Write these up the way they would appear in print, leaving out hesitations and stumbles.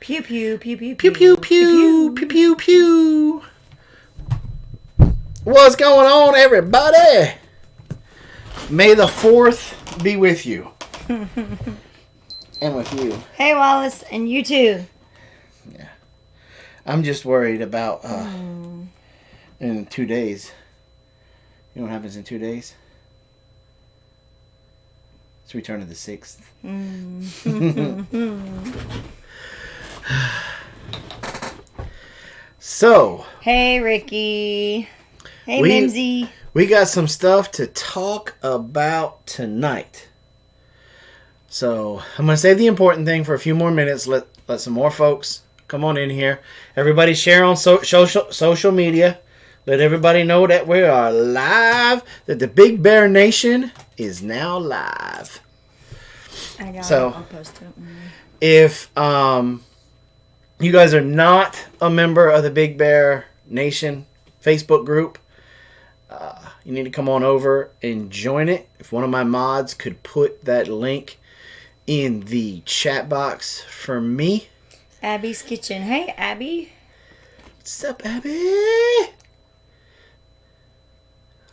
Pew pew pew pew Pew pew pew pew pew pew. What's going on, everybody? May the 4th be with you. And with you. Hey, Wallace, and you too. Yeah. I'm just worried about in 2 days. You know what happens in 2 days? It's return of the 6th. So. Hey, Ricky. Hey, Mimsy. We got some stuff to talk about tonight. So I'm going to save the important thing for a few more minutes. Let some more folks come on in here. Everybody share on social media. Let everybody know that we are live. That the Big Bear Nation is now live. I got so, it. I'll post it. If you guys are not a member of the Big Bear Nation Facebook group, you need to come on over and join it. If one of my mods could put that link in the chat box for me. Abby's Kitchen. Hey, Abby. What's up, Abby?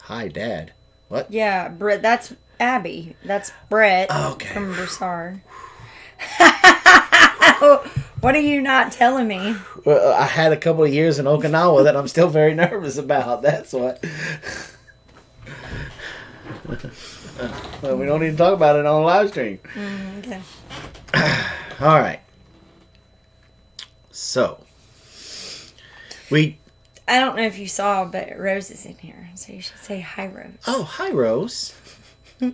Hi, Dad. What? Yeah, Brett. That's Abby. That's Brett from Broussard. What are you not telling me? Well, I had a couple of years in Okinawa that I'm still very nervous about. That's what. Well, we don't need to talk about it on live stream. Okay. All right. So, I don't know if you saw, but Rose is in here, so you should say hi, Rose. Oh, hi, Rose.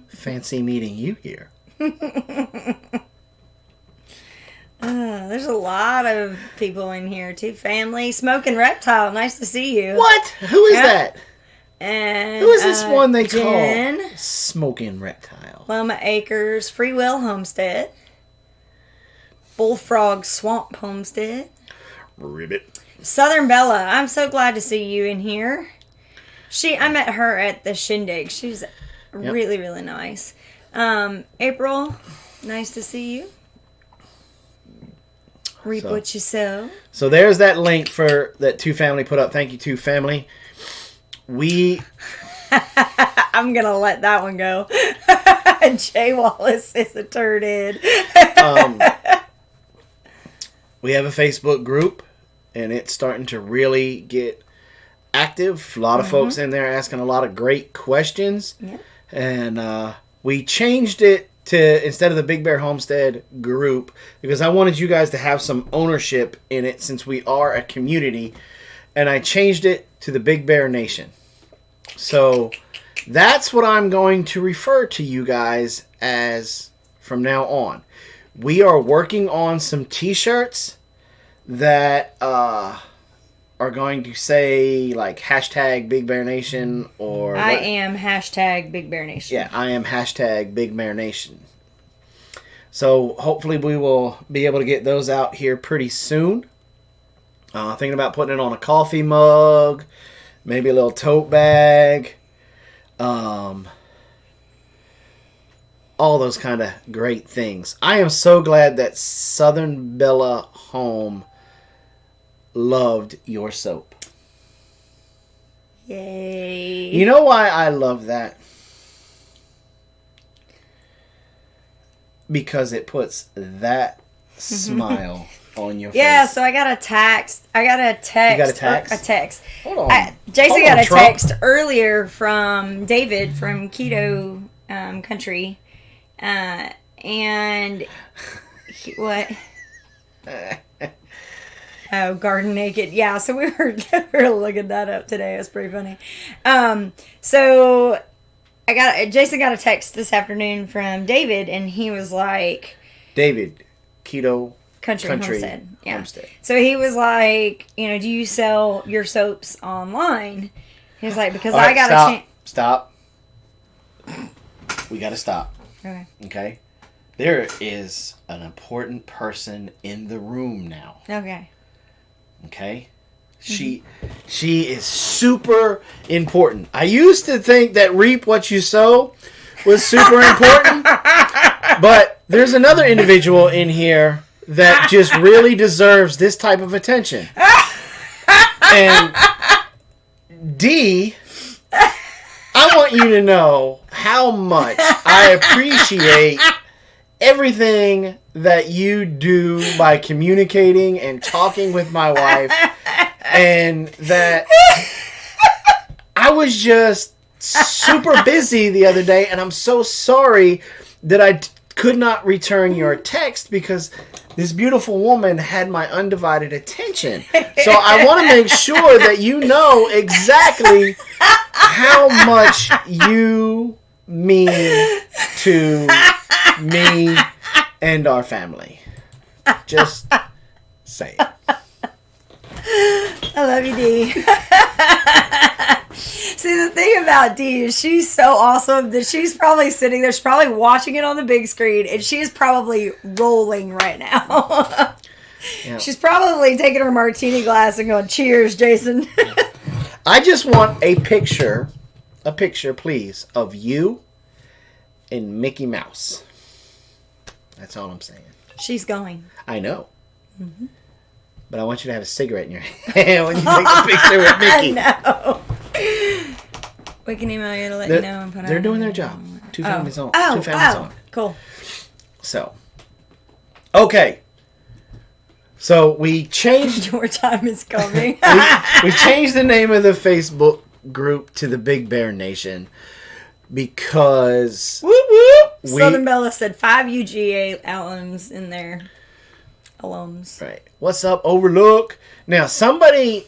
Fancy meeting you here. There's a lot of people in here, too. Family. Smoking Reptile. Nice to see you. What? Who is that? And who is this one they Jen, call Smoking Reptile? Loma Acres, Free Will Homestead, Bullfrog Swamp Homestead, Ribbit, Southern Bella. I'm so glad to see you in here. I met her at the Shindig. She's really, really nice. April, nice to see you. Reap what you sow. So there's that link for that Two Family put up. Thank you, Two Family. I'm going to let that one go. Jay Wallace is a turdhead. We have a Facebook group, and it's starting to really get active. A lot of folks in there asking a lot of great questions. Yeah. And we changed it to, instead of the Big Bear Homestead group, because I wanted you guys to have some ownership in it since we are a community, and I changed it to the Big Bear Nation. So that's what I'm going to refer to you guys as from now on. We are working on some t-shirts that are going to say like hashtag Big Bear Nation or... I am hashtag Big Bear Nation. Yeah, I am hashtag Big Bear Nation. So hopefully we will be able to get those out here pretty soon. Thinking about putting it on a coffee mug, maybe a little tote bag, all those kind of great things. I am so glad that Southern Bella Home loved your soap. Yay. You know why I love that? Because it puts that smile on your face. Yeah, so I got a text. You got a text? A text. Hold on. Jason got a text earlier from David from Keto Country. And what? Oh, Garden Naked. Yeah, so we were looking that up today. It was pretty funny. So Jason got a text this afternoon from David, and he was like, David, Keto Country Homestead. Yeah. Homestead. So he was like, do you sell your soaps online? He was like, because I got a chance. Stop. We got to stop. Okay. There is an important person in the room now. Okay. She is super important. I used to think that reap what you sow was super important, but there's another individual in here that just really deserves this type of attention. And D, I want you to know how much I appreciate everything that you do by communicating and talking with my wife, and that I was just super busy the other day, and I'm so sorry that I could not return your text because this beautiful woman had my undivided attention. So I want to make sure that you know exactly how much you mean to me and our family. Just say it. I love you, Dee. See, the thing about Dee is she's so awesome that she's probably sitting there, she's probably watching it on the big screen, and she's probably rolling right now. Yep. She's probably taking her martini glass and going, cheers, Jason. I just want a picture, please, of you and Mickey Mouse. That's all I'm saying. She's going. I know. Mm-hmm. But I want you to have a cigarette in your hand when you take a picture with Mickey. No. We can email you to let you know. They're doing their job. Two families on. Two families on. Cool. So, okay. So we changed. Your time is coming. we changed the name of the Facebook group to the Big Bear Nation because whoop whoop. Southern Bella said 5 UGA alums in there. Alums. Right. What's up, Overlook? Now, somebody,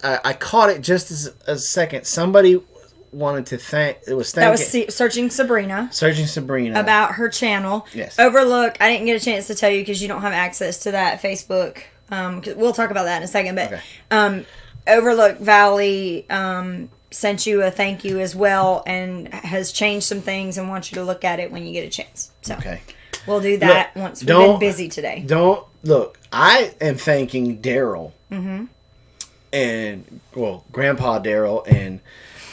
I caught it just as a second. Somebody wanted to thank. It was thanking. That was Searching Sabrina. Searching Sabrina about her channel. Yes. Overlook. I didn't get a chance to tell you because you don't have access to that Facebook. We'll talk about that in a second. But okay. Overlook Valley sent you a thank you as well and has changed some things and wants you to look at it when you get a chance. So. Okay. We'll do that once we've been busy today. I am thanking Daryl. Mm-hmm. And, Grandpa Daryl and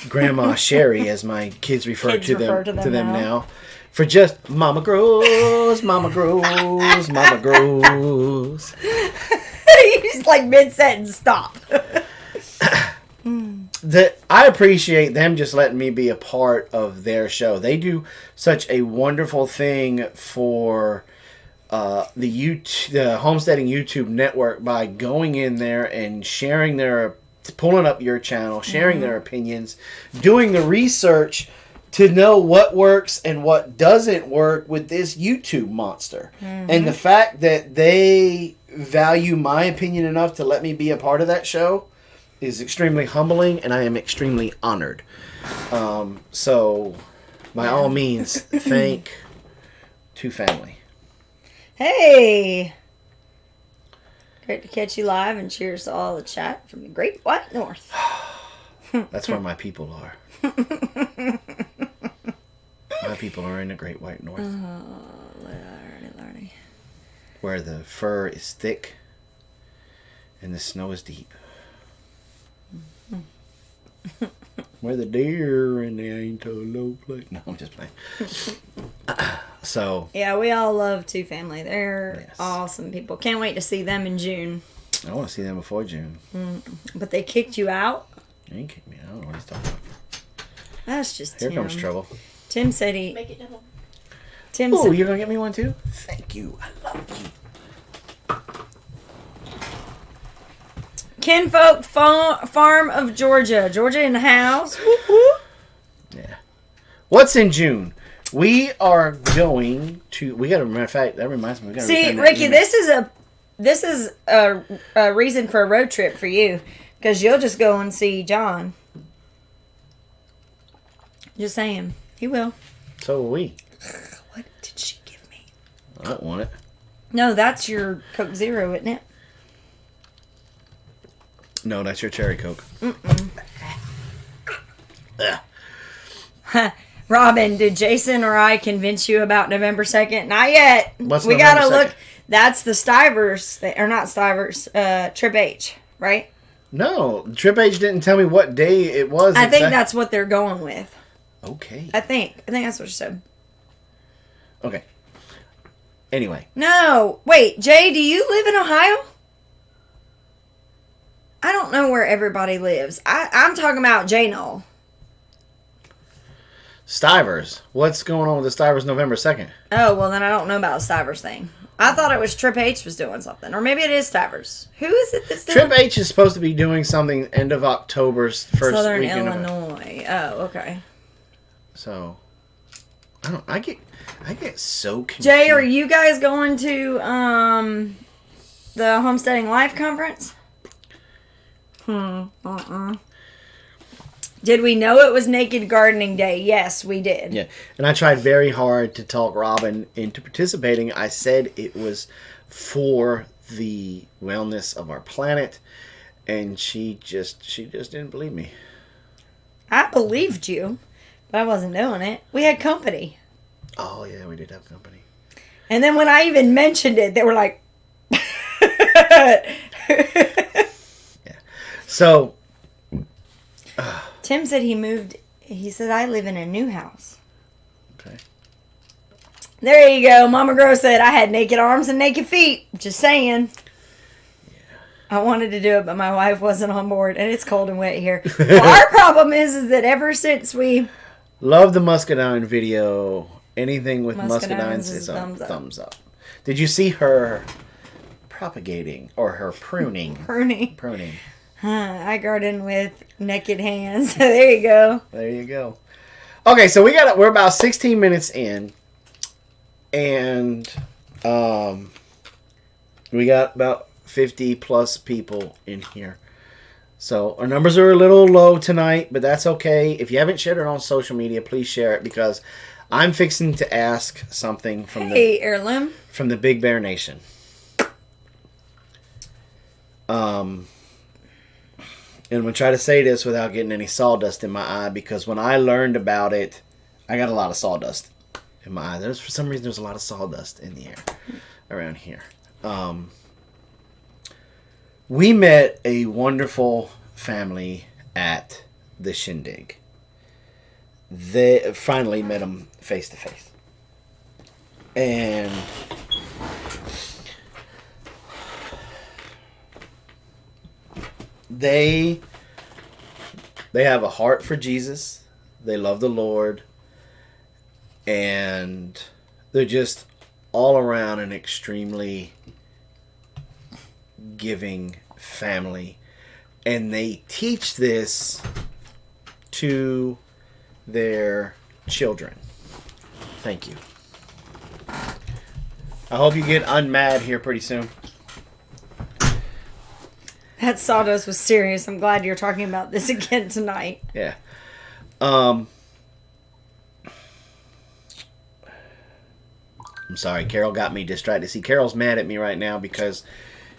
Grandma Sherry, as my kids refer to them now, for just Mama grows, Mama grows, Mama grows. He's like mid-sentence, stop. I appreciate them just letting me be a part of their show. They do such a wonderful thing for the Homesteading YouTube network by going in there and pulling up your channel, sharing their opinions, doing the research to know what works and what doesn't work with this YouTube monster. Mm-hmm. And the fact that they value my opinion enough to let me be a part of that show is extremely humbling, and I am extremely honored. So, by all means, thank to family. Hey! Great to catch you live, and cheers to all the chat from the Great White North. That's where my people are. My people are in the Great White North. Lordy. Where the fur is thick and the snow is deep. Where the deer and they ain't a low place. No, I'm just playing. Yeah, we all love Two Family. They're awesome people. Can't wait to see them in June. I want to see them before June. But they kicked you out? They ain't kicked me out. I don't know what he's talking about. That's just Here Tim. comes trouble. Tim said he... Make it double. Tim said... you're going to get me one too? Thank you. I love you. Kinfolk Farm of Georgia. Georgia in the house. Whoop, whoop. Yeah. What's in June? We are going to... We got to... Matter of fact, that reminds me. We gotta See, Ricky, this is a reason for a road trip for you. Because you'll just go and see John. Just saying. He will. So will we. What did she give me? I don't want it. No, that's your Coke Zero, isn't it? No, that's your cherry Coke. Robin, did Jason or I convince you about November 2nd? Not yet. What's we November gotta 2nd? Look. That's the Stivers, or not Stivers, Trip H, right? No, Trip H didn't tell me what day it was. I think that's what they're going with. Okay. I think that's what she said. Okay. Anyway. No. Wait, Jay, do you live in Ohio? I don't know where everybody lives. I'm talking about Jay Knoll. Stivers. What's going on with the Stivers November 2nd? Oh, well, then I don't know about the Stivers thing. I thought it was Trip H was doing something. Or maybe it is Stivers. Who is it that's doing? Trip H is supposed to be doing something end of October's first Southern week Illinois. Oh, okay. So, I get so confused. Jay, are you guys going to the Homesteading Life Conference? Did we know it was Naked Gardening Day? Yes, we did. Yeah, and I tried very hard to talk Robin into participating. I said it was for the wellness of our planet, and she just didn't believe me. I believed you, but I wasn't doing it. We had company. Oh, yeah, we did have company. And then when I even mentioned it, they were like... Yeah. So... Tim said he moved. He said, I live in a new house. Okay. There you go. Mama Grow said I had naked arms and naked feet. Just saying. Yeah. I wanted to do it, but my wife wasn't on board, and it's cold and wet here. Well, our problem is that ever since we... Love the muscadine video. Anything with Muscadines muscadines is a thumbs up. Did you see her propagating or her pruning? Pruning. I garden with naked hands. There you go. There you go. Okay, so we're about 16 minutes in, and we got about 50 plus people in here. So our numbers are a little low tonight, but that's okay. If you haven't shared it on social media, please share it, because I'm fixing to ask something from Heirloom, from the Big Bear Nation. And I'm going to try to say this without getting any sawdust in my eye, because when I learned about it, I got a lot of sawdust in my eye. For some reason, there's a lot of sawdust in the air around here. We met a wonderful family at the Shindig. They finally met them face to face. And they have a heart for Jesus. They love the Lord. And they're just all around an extremely giving family. And they teach this to their children. Thank you. I hope you get unmad here pretty soon. that sawdust was serious. I'm glad you're talking about this again tonight. Yeah. I'm sorry, Carol got me distracted. See, Carol's mad at me right now because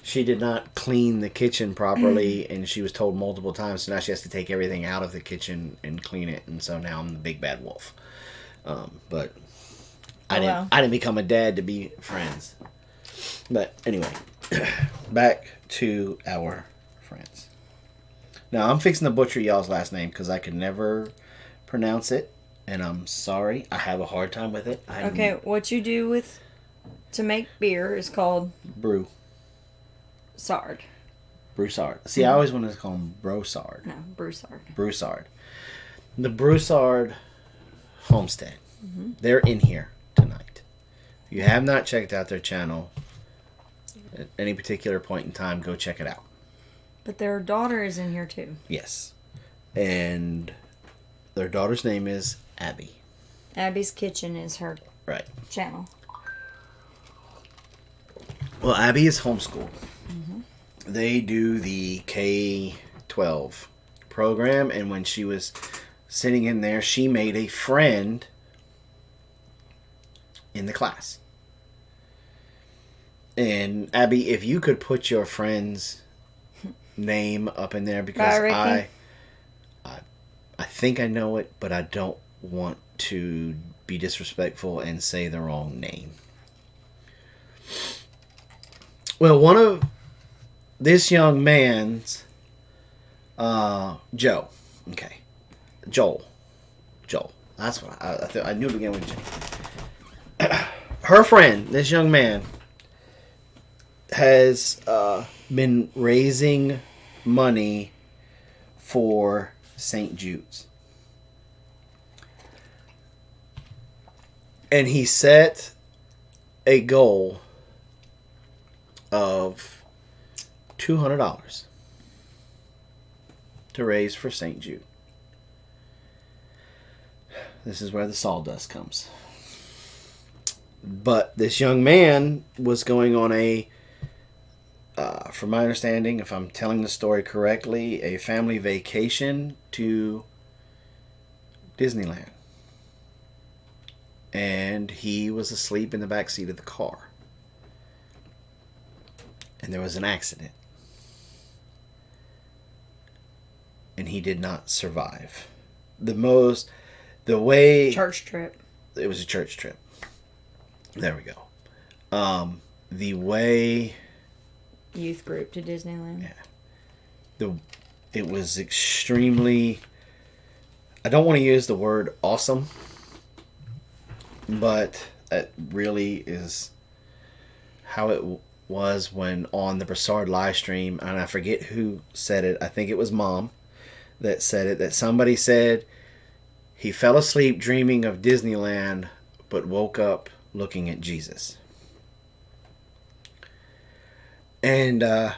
she did not clean the kitchen properly, and she was told multiple times, so now she has to take everything out of the kitchen and clean it, and so now I'm the big bad wolf. But I didn't become a dad to be friends. But anyway, back to our friends. Now, I'm fixing to butcher y'all's last name because I could never pronounce it, and I'm sorry. I have a hard time with it. Okay, what you do to make beer is called... Sard. Broussard. See, I always wanted to call him Broussard. No, Broussard. Broussard. The Broussard Homestead. Mm-hmm. They're in here tonight. If you have not checked out their channel at any particular point in time, go check it out. But their daughter is in here too. Yes. And their daughter's name is Abby. Abby's Kitchen is her channel. Well, Abby is homeschooled. Mm-hmm. They do the K-12 program, and when she was sitting in there, she made a friend in the class. And Abby, if you could put your friend's name up in there, because I think I know it, but I don't want to be disrespectful and say the wrong name. Well, one of this young man's, Joe. Okay. Joel. That's what I knew it began with J. her friend, this young man, has been raising money for St. Jude's. And he set a goal of $200 to raise for St. Jude. This is where the sawdust comes. But this young man was going on a, from my understanding, if I'm telling the story correctly, a family vacation to Disneyland. And he was asleep in the back seat of the car. And there was an accident. And he did not survive. The way... Church trip. It was a church trip. There we go. The way... Youth group to Disneyland. Yeah. It was extremely... I don't want to use the word awesome. But it really is how it was when on the Broussard live stream, and I forget who said it. I think it was Mom that said it. That somebody said he fell asleep dreaming of Disneyland, but woke up looking at Jesus. And you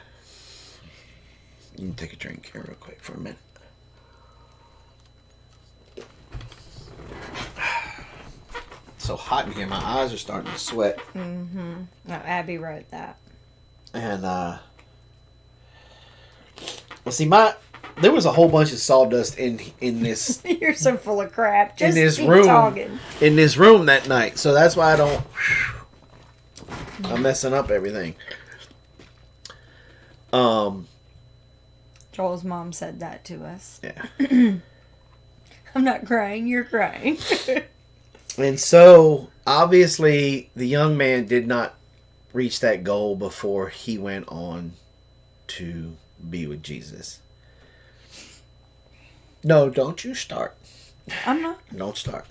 can take a drink here real quick for a minute. So hot in here, my eyes are starting to sweat. Mm-hmm. No, Abby wrote that. And well, see, there was a whole bunch of sawdust in this. You're so full of crap. Just in this keep room, talking. In this room that night, so that's why I'm messing up everything. Joel's mom said that to us. Yeah. I'm not crying. You're crying. And so, obviously, the young man did not reach that goal before he went on to be with Jesus. No, don't you start. I'm not. Don't start.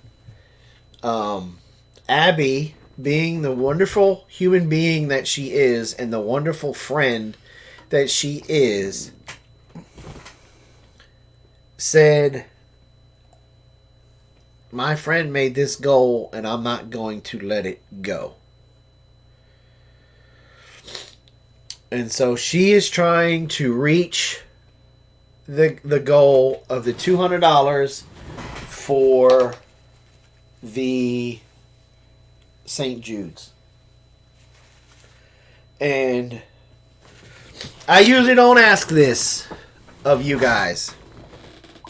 Abby, being the wonderful human being that she is and the wonderful friend that she is, said... My friend made this goal, and I'm not going to let it go. And so she is trying to reach the goal of the $200 for the St. Jude's. And I usually don't ask this of you guys,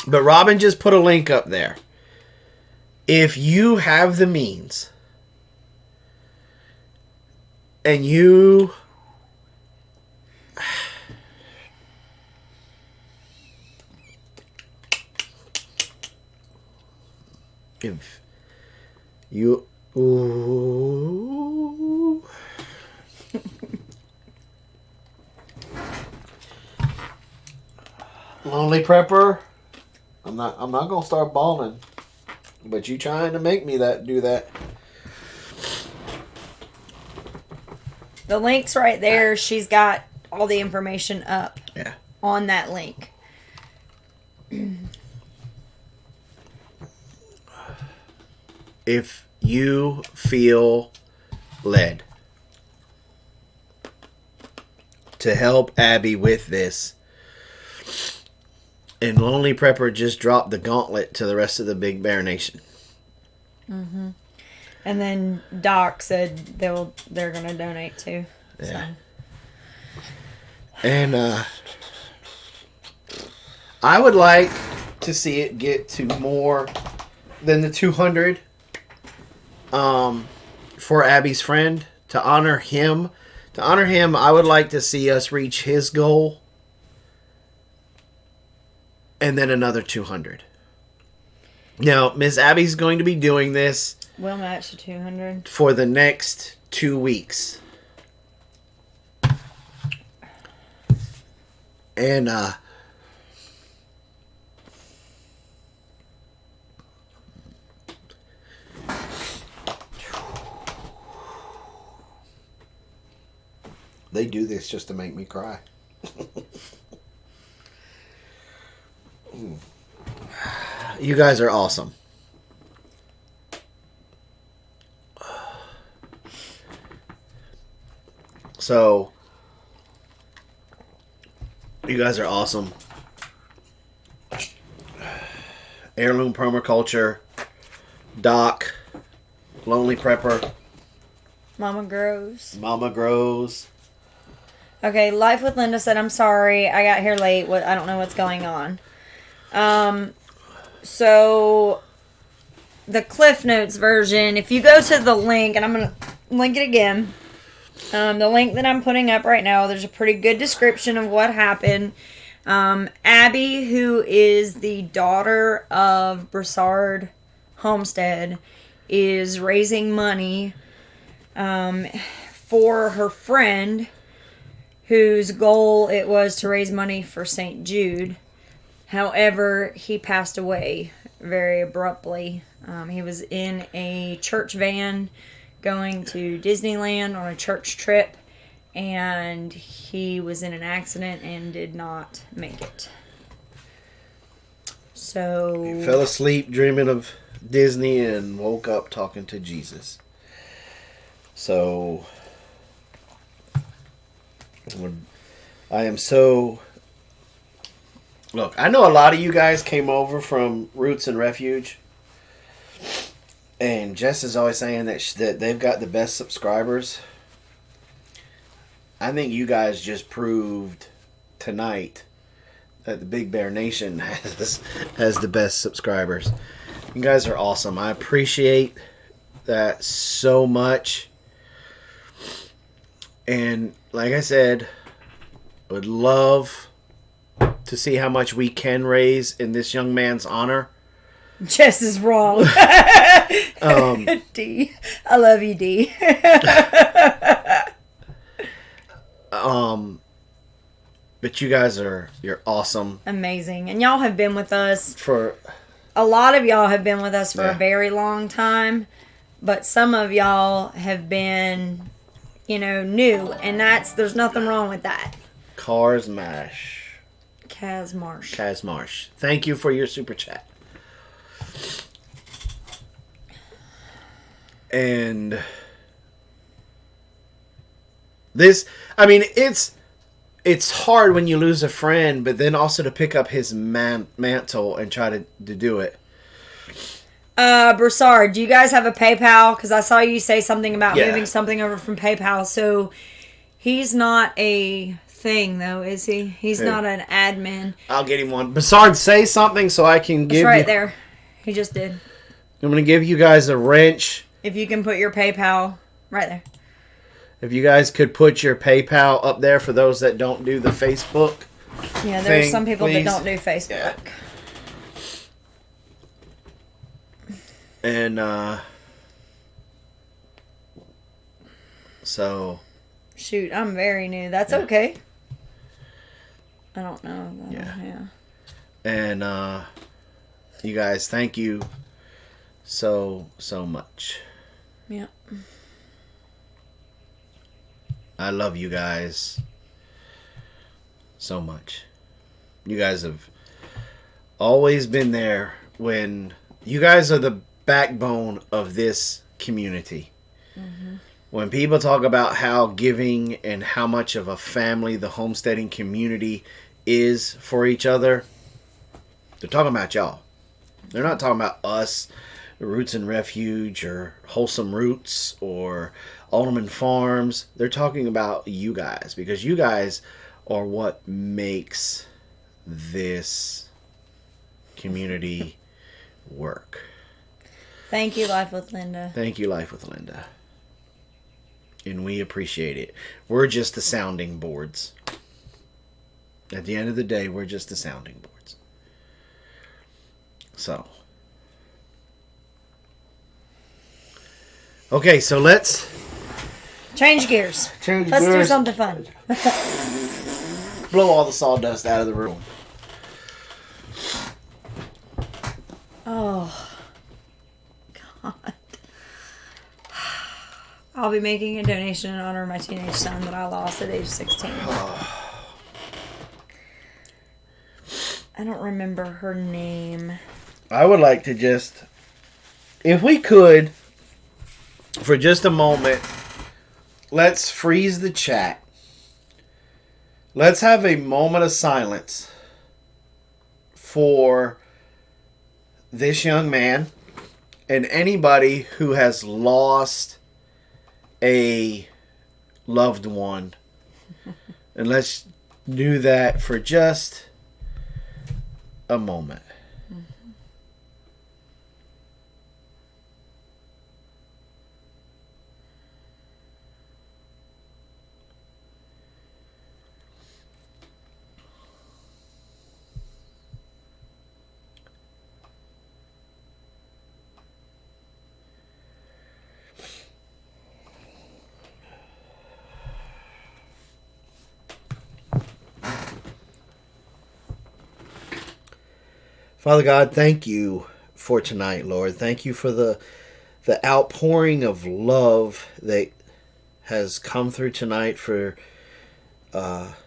but Robin just put a link up there. If you have the means and you if you Lonely Prepper, I'm not gonna start bawling. But you trying to make me do that. The link's right there. She's got all the information up on that link. If you feel led to help Abby with this, and Lonely Prepper just dropped the gauntlet to the rest of the Big Bear Nation. Mm-hmm. And then Doc said they're going to donate too. Yeah. So. And I would like to see it get to more than the 200 for Abby's friend. To honor him, I would like to see us reach his goal. And then another 200. Now, Miss Abby's going to be doing this. We'll match the 200 for the next 2 weeks. And They do this just to make me cry. You guys are awesome. So, you guys are awesome. Heirloom Permaculture, Doc, Lonely Prepper, Mama Grows. Mama Grows. Okay, Life with Linda said, I'm sorry, I got here late. I don't know what's going on. So, the Cliff Notes version, if you go to the link, and I'm going to link it again, the link that I'm putting up right now, there's a pretty good description of what happened. Abby, who is the daughter of Broussard Homestead, is raising money for her friend, whose goal it was to raise money for St. Jude. However, he passed away very abruptly. He was in a church van going to Disneyland on a church trip, and he was in an accident and did not make it. So He fell asleep dreaming of Disney and woke up talking to Jesus. So I am so... Look, I know a lot of you guys came over from Roots and Refuge. And Jess is always saying that they've got the best subscribers. I think you guys just proved tonight that the Big Bear Nation has the best subscribers. You guys are awesome. I appreciate that so much. And like I said, I would love to see how much we can raise in this young man's honor. Jess is wrong. D. I love you, D. But you guys you're awesome. Amazing. And y'all have been with us For a lot of y'all have been with us for a very long time, but some of y'all have been, new, and there's nothing wrong with that. Cars Mash. Kaz Marsh. Thank you for your super chat. And this, it's hard when you lose a friend, but then also to pick up his mantle and try to do it. Broussard, do you guys have a PayPal? Because I saw you say something about moving something over from PayPal. So he's not a thing, though, is he? He's not an admin. I'll get him one. Broussard, say something so I can give you... It's right there. He just did. I'm going to give you guys a wrench. If you can put your PayPal right there. If you guys could put your PayPal up there for those that don't do the Facebook. Yeah, there's some people that don't do Facebook. Yeah. And, so... Shoot, I'm very new. That's okay. I don't know. Yeah. And, you guys, thank you so much. Yeah. I love you guys so much. You guys have always been there when you guys are the backbone of this community. Mm-hmm. When people talk about how giving and how much of a family the homesteading community is for each other, they're talking about y'all. They're not talking about us, Roots and Refuge, or Wholesome Roots, or Alderman Farms. They're talking about you guys, because you guys are what makes this community work. Thank you, Life with Linda. Thank you, Life with Linda. And we appreciate it. We're just the sounding boards. At the end of the day, we're just the sounding boards. So. Okay, so let's... Change gears. Let's do something fun. Blow all the sawdust out of the room. Oh. God. I'll be making a donation in honor of my teenage son that I lost at age 16. I don't remember her name. I would like to just, if we could, for just a moment, let's freeze the chat. Let's have a moment of silence for this young man and anybody who has lost a loved one. And let's do that for just a moment. Father God, thank you for tonight, Lord. Thank you for the outpouring of love that has come through tonight for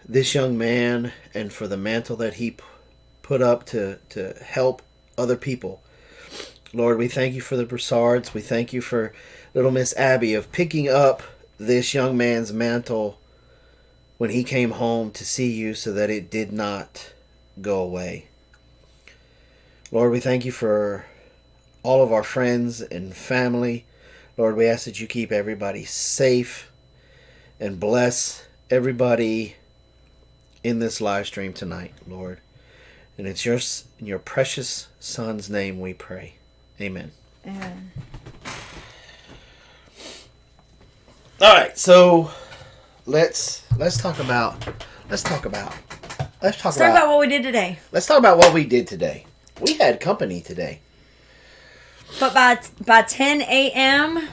this young man and for the mantle that he put up to help other people. Lord, we thank you for the Broussards. We thank you for little Miss Abby of picking up this young man's mantle when he came home to see you so that it did not go away. Lord, we thank you for all of our friends and family. Lord, we ask that you keep everybody safe and bless everybody in this live stream tonight, Lord. And it's in your precious Son's name we pray. Amen. Amen. All right, so let's talk about what we did today. Let's talk about what we did today. We had company today. But by 10 a.m.,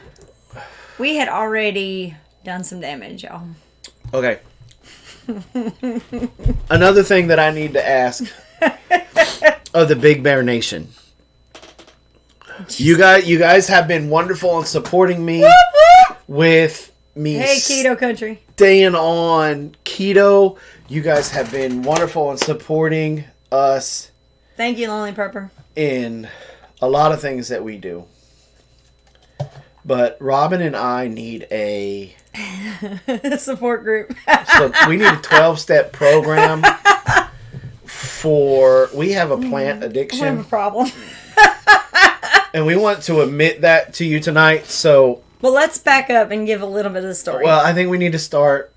we had already done some damage, y'all. Okay. Another thing that I need to ask of the Big Bear Nation. You guys have been wonderful in supporting me with me. Hey, Keto Country. Staying on keto. You guys have been wonderful in supporting us. Thank you, Lonely Purper. In a lot of things that we do. But Robin and I need a support group. So we need a 12-step program we have a plant addiction. We have a problem. And we want to admit that to you tonight. So well, let's back up and give a little bit of the story. Well, I think we need to start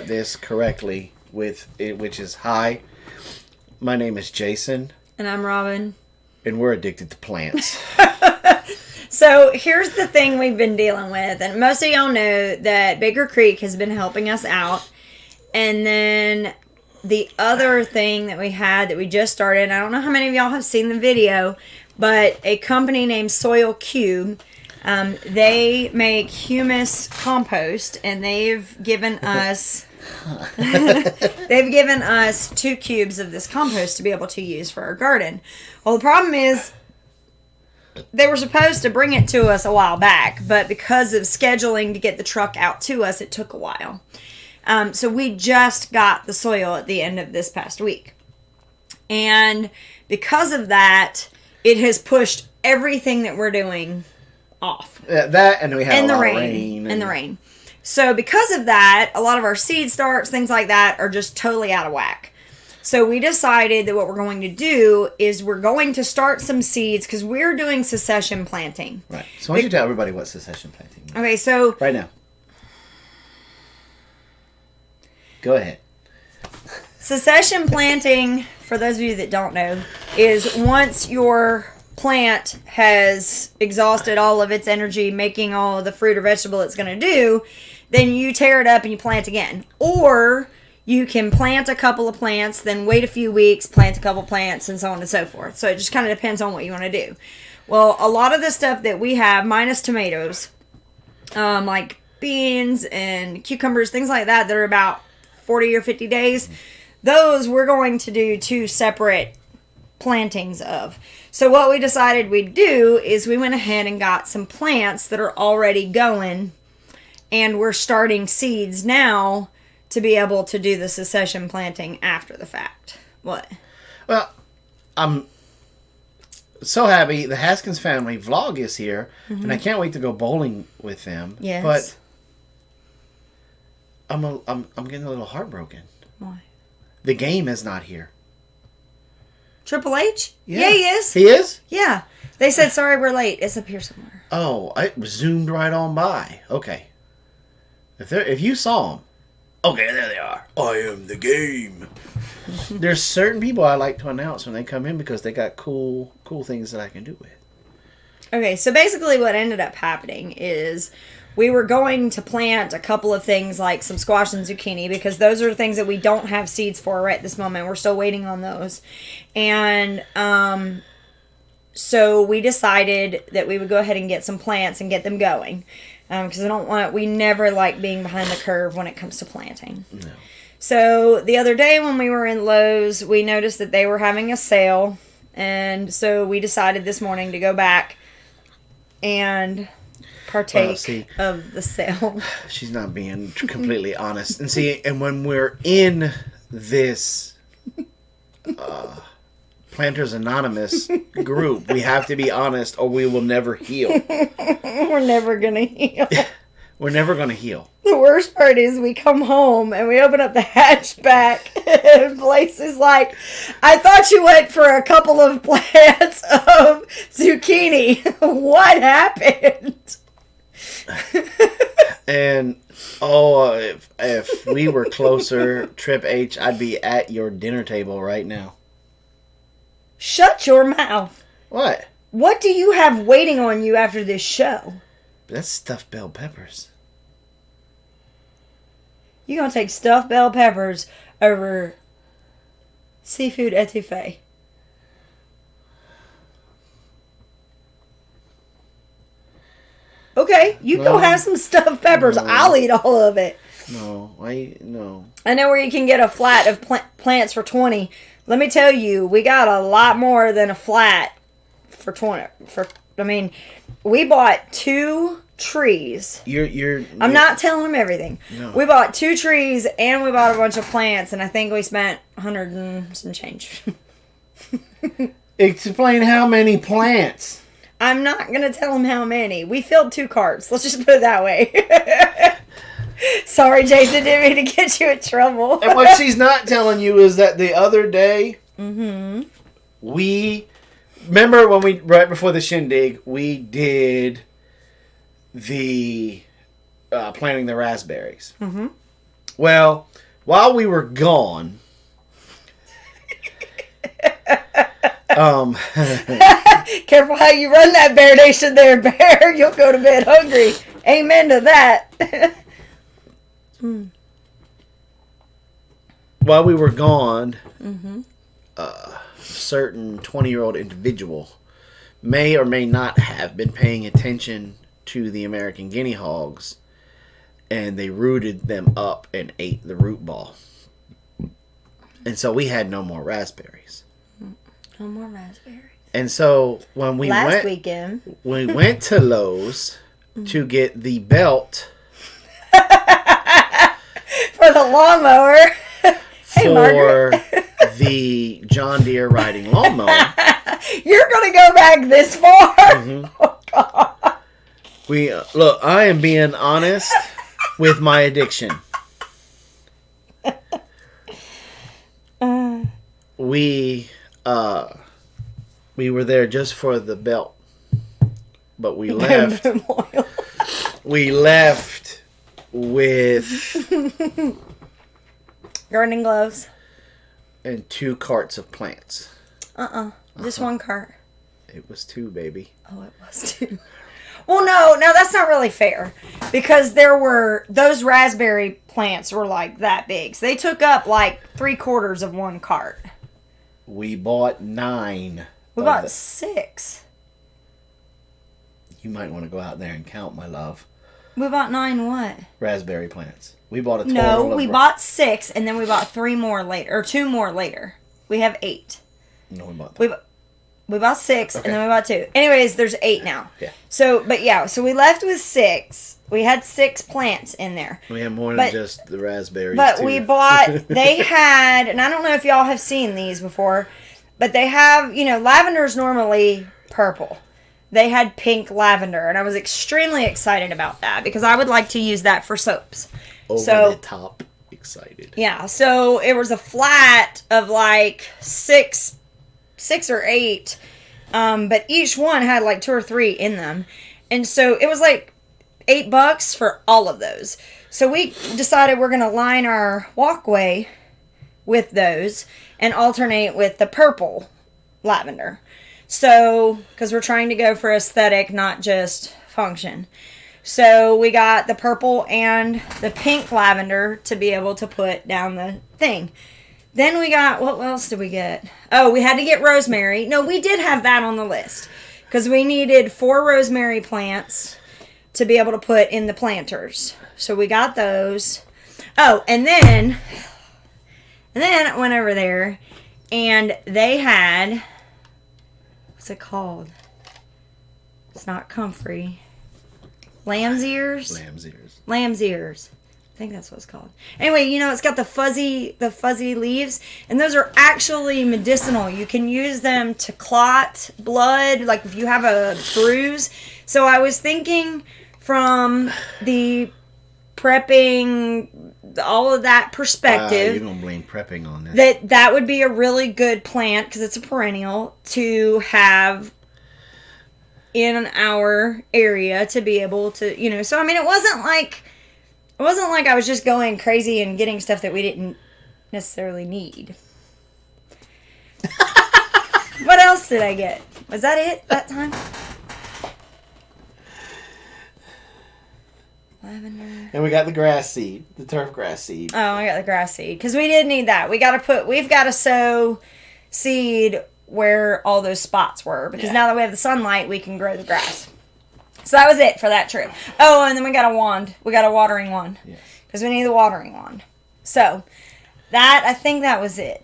this correctly with it, which is hi. My name is Jason. And I'm Robin. And we're addicted to plants. So here's the thing we've been dealing with. And most of y'all know that Baker Creek has been helping us out. And then the other thing that we had that we just started, I don't know how many of y'all have seen the video, but a company named Soil Cube, they make humus compost, and they've given us... they've given us 2 cubes of this compost to be able to use for our garden. Well, the problem is they were supposed to bring it to us a while back, but because of scheduling to get the truck out to us, it took a while. So we just got the soil at the end of this past week. And because of that, it has pushed everything that we're doing off. That, and we had a lot of rain. And the rain. So because of that, a lot of our seed starts, things like that, are just totally out of whack. So we decided that what we're going to do is we're going to start some seeds because we're doing succession planting. Right. So why don't you tell everybody what succession planting is? Okay, so... Right now. Go ahead. Succession planting, for those of you that don't know, is once your plant has exhausted all of its energy making all of the fruit or vegetable it's going to do, then you tear it up and you plant again. Or you can plant a couple of plants, then wait a few weeks, plant a couple plants, and so on and so forth. So it just kind of depends on what you want to do. Well, a lot of the stuff that we have, minus tomatoes, like beans and cucumbers, things like that are about 40 or 50 days, those we're going to do 2 separate plantings of. So what we decided we'd do is we went ahead and got some plants that are already going And we're starting seeds now to be able to do the succession planting after the fact. What? Well, I'm so happy the Haskins family vlog is here, and I can't wait to go bowling with them. Yes. But I'm getting a little heartbroken. Why? The game is not here. Triple H? Yeah, he is. He is? Yeah. They said, sorry, we're late. It's up here somewhere. Oh, I zoomed right on by. Okay. If you saw them, okay, there they are. I am the game. There's certain people I like to announce when they come in because they got cool things that I can do with. Okay, so basically what ended up happening is we were going to plant a couple of things like some squash and zucchini because those are things that we don't have seeds for right this moment. We're still waiting on those. And so we decided that we would go ahead and get some plants and get them going. Because we never like being behind the curve when it comes to planting. No. So the other day when we were in Lowe's, we noticed that they were having a sale. And so we decided this morning to go back and partake of the sale. She's not being completely honest. And see, and when we're in this Planters Anonymous group, we have to be honest or we will never heal. We're never going to heal. We're never going to heal. The worst part is we come home and we open up the hatchback and places like, I thought you went for a couple of plants of zucchini. What happened? And, if we were closer, Trip H, I'd be at your dinner table right now. Shut your mouth. What? What do you have waiting on you after this show? That's stuffed bell peppers. You gonna take stuffed bell peppers over seafood etouffee? Okay, you go have some stuffed peppers. No. I'll eat all of it. No. I know where you can get a flat of plants for $20. Let me tell you, we got a lot more than a flat for $20. We bought 2 trees. I'm not telling them everything. No. We bought 2 trees and we bought a bunch of plants, and I think we spent 100 and some change. Explain how many plants. I'm not going to tell them how many. We filled 2 carts. Let's just put it that way. Sorry, Jason, didn't mean to get you in trouble. And what she's not telling you is that the other day, we remember when right before the shindig, we did the planting the raspberries. Mm-hmm. Well, while we were gone, careful how you run that Bear Nation there, Bear. You'll go to bed hungry. Amen to that. While we were gone, a certain 20-year-old individual may or may not have been paying attention to the American guinea hogs, and they rooted them up and ate the root ball. And so we had no more raspberries. No more raspberries. And so when we weekend, we went to Lowe's to get the belt for the lawnmower. For the John Deere riding lawnmower. You're going to go back this far? Oh, God. Look, I am being honest with my addiction. We were there just for the belt. But we left. We left with gardening gloves and 2 carts of plants. Just 1 cart. It was 2, baby. Oh, it was 2. Well, no, that's not really fair because those raspberry plants were like that big. So they took up like 3/4 of 1 cart. We bought 9. We bought 6. You might want to go out there and count, my love. We bought 9 what? Raspberry plants. We bought a total No, we bought 6 and then we bought 3 more later, or 2 more later. We have 8. No, we bought 3. We bought 6 and then we bought 2. Anyways, there's 8 now. Yeah. So we left with 6 we had 6 plants in there. We had more than just the raspberries. But too. we bought, they had, and I don't know if y'all have seen these before, but they have, lavender's normally purple. They had pink lavender, and I was extremely excited about that because I would like to use that for soaps. Over the top excited. Yeah, so it was a flat of like 6 or 8, but each one had like 2 or 3 in them. And so it was like $8 for all of those. So we decided we're going to line our walkway with those and alternate with the purple lavender. So, because we're trying to go for aesthetic, not just function. So we got the purple and the pink lavender to be able to put down the thing. Then we got, what else did we get? Oh, we had to get rosemary. No, we did have that on the list. Because we needed 4 rosemary plants to be able to put in the planters. So we got those. Oh, and then I went over there and they had, what's it called? It's not comfrey. Lamb's ears? Lamb's ears. Lamb's ears. I think that's what it's called. Anyway, it's got the fuzzy leaves, and those are actually medicinal. You can use them to clot blood, like if you have a bruise. So I was thinking from the prepping, all of that perspective. You're going to blame prepping on that. That would be a really good plant, because it's a perennial, to have in our area to be able to, so I mean, it wasn't like I was just going crazy and getting stuff that we didn't necessarily need. What else did I get? Was that it that time? Lavender. And we got the grass seed, the turf grass seed. Oh, I got the grass seed. Because we did need that. We've got to sow seed where all those spots were. Because now that we have the sunlight, we can grow the grass. So that was it for that trip. Oh, and then we got a wand. We got a watering wand. Yeah. Because we need the watering wand. So, I think that was it.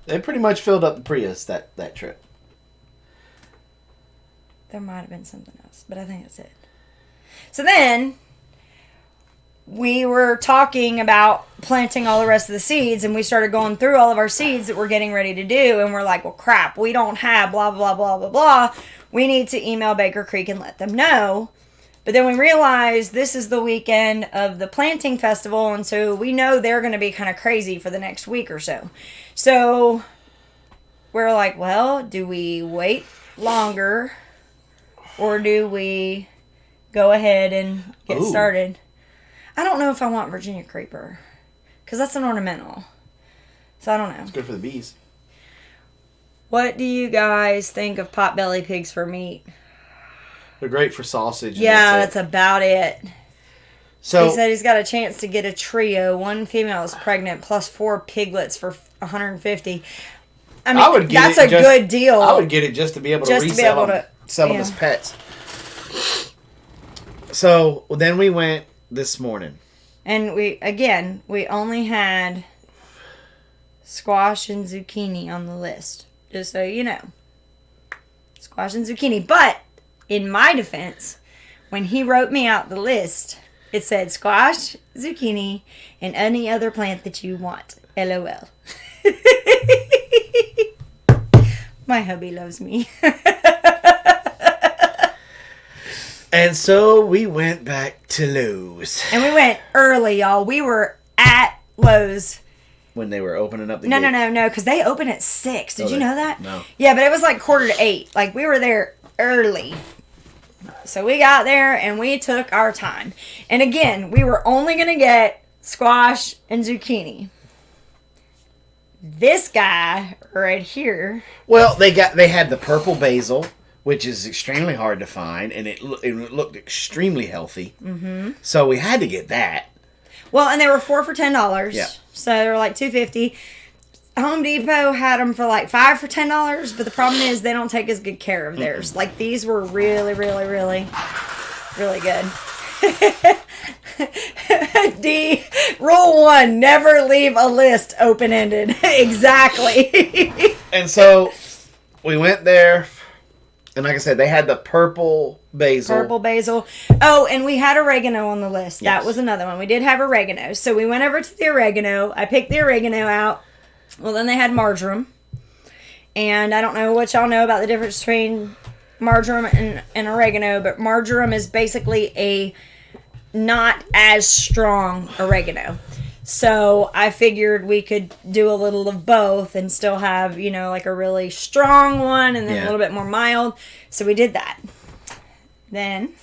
They pretty much filled up the Prius that trip. There might have been something else, but I think that's it. So then, we were talking about planting all the rest of the seeds, and we started going through all of our seeds that we're getting ready to do, and we're like, well, crap, we don't have blah, blah, blah, blah, blah. We need to email Baker Creek and let them know. But then we realized this is the weekend of the planting festival, and so we know they're going to be kind of crazy for the next week or so. So we're like, well, do we wait longer, or do we go ahead and get started? I don't know if I want Virginia creeper, because that's an ornamental. So I don't know. It's good for the bees. What do you guys think of potbelly pigs for meat? They're great for sausage. Yeah, that's about it. So he said he's got a chance to get a trio. 1 female is pregnant, plus 4 piglets for $150. I mean, that's a good deal. I would get it just to be able to resell them, sell them as pets. So then we went this morning. And we only had squash and zucchini on the list. Just so you know. Squash and zucchini. But, in my defense, when he wrote me out the list, it said squash, zucchini, and any other plant that you want. LOL. My hubby loves me. And so we went back to Lowe's. And we went early, y'all. We were at Lowe's. When they were opening up the No, gate. because they open at 6. Did you know that? No. Yeah, but it was like 7:45. Like, we were there early. So we got there and we took our time. And again, we were only going to get squash and zucchini. This guy right here. Well, they had the purple basil, which is extremely hard to find, and it looked extremely healthy. Mm-hmm. So we had to get that. Well, and they were 4 for $10. Yeah. So they were like $2.50. Home Depot had them for like 5 for $10, but the problem is they don't take as good care of theirs. Mm-mm. Like, these were really, really, really, really good. D, rule 1, never leave a list open-ended. Exactly. And so we went there, And like I said, they had the purple basil. Purple basil. Oh, and we had oregano on the list. Yes. That was another one. We did have oregano. So we went over to the oregano. I picked the oregano out. Well, then they had marjoram. And I don't know what y'all know about the difference between marjoram and oregano, but marjoram is basically a not as strong oregano. So I figured we could do a little of both and still have, like a really strong one and then a little bit more mild. So we did that. Then